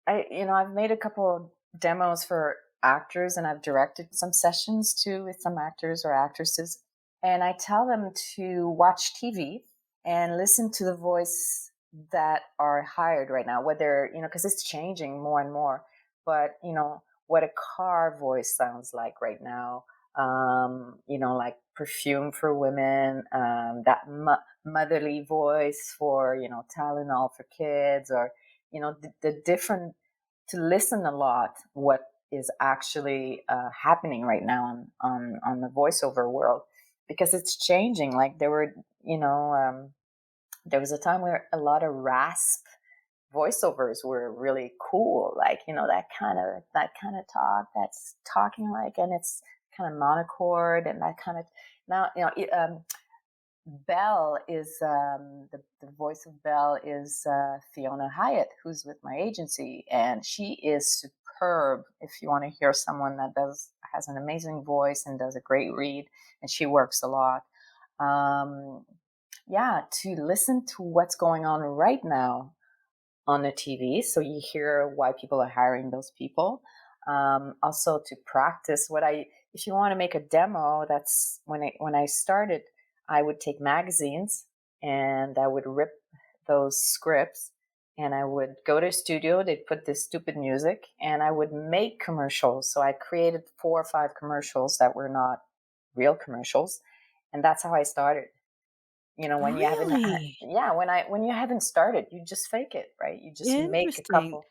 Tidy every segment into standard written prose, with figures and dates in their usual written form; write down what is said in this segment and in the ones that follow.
I've made a couple demos for actors and I've directed some sessions too with some actors or actresses. And I tell them to watch TV and listen to the voice that are hired right now, whether, because it's changing more and more, but, what a car voice sounds like right now, like perfume for women, that motherly voice for, Tylenol for kids, or, the different to listen a lot what is actually happening right now on the voiceover world, because it's changing. Like there was a time where a lot of rasp voiceovers were really cool, like that kind of talk that's talking like, and it's kind of monochord and that kind of. Now Belle is the voice of Belle is Fiona Hyatt, who's with my agency, and she is superb. If you want to hear someone that does has an amazing voice and does a great read, and she works a lot. Um, yeah, to listen to what's going on right now on the TV, so you hear why people are hiring those people. Also to practice what I, if you want to make a demo, that's when I started, I would take magazines and I would rip those scripts and I would go to a studio, they'd put this stupid music and I would make commercials. So I created 4 or 5 commercials that were not real commercials. And that's how I started. When you haven't, Really? yeah, when you haven't started, you just fake it, right? You just make a Interesting. couple.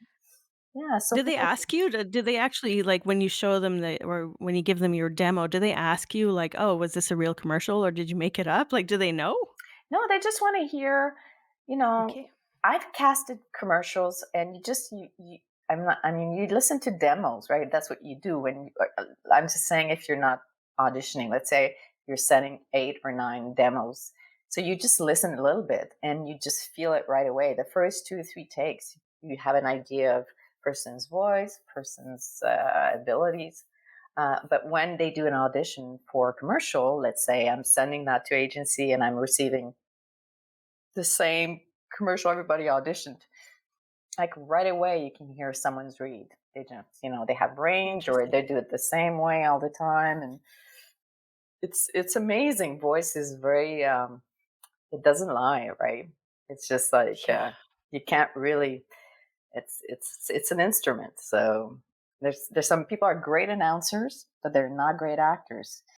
Yeah, so Did they people. ask you? Did they actually, like, when you show them the or when you give them your demo, do they ask you like, "Oh, was this a real commercial or did you make it up?" Like, do they know? No, they just want to hear, you know, Okay. I've casted commercials and you listen to demos, right? That's what you do I'm just saying, if you're not auditioning, let's say you're sending 8 or 9 demos. So you just listen a little bit and you just feel it right away. The first 2 or 3 takes, you have an idea of person's voice, person's abilities. But when they do an audition for a commercial, let's say I'm sending that to agency and I'm receiving the same commercial everybody auditioned. Like right away, you can hear someone's read. They just, they have range or Interesting. they do it the same way all the time, and it's amazing. Voice is very, it doesn't lie, right? It's just like Yeah. you can't really. It's an instrument. So there's some people are great announcers, but they're not great actors.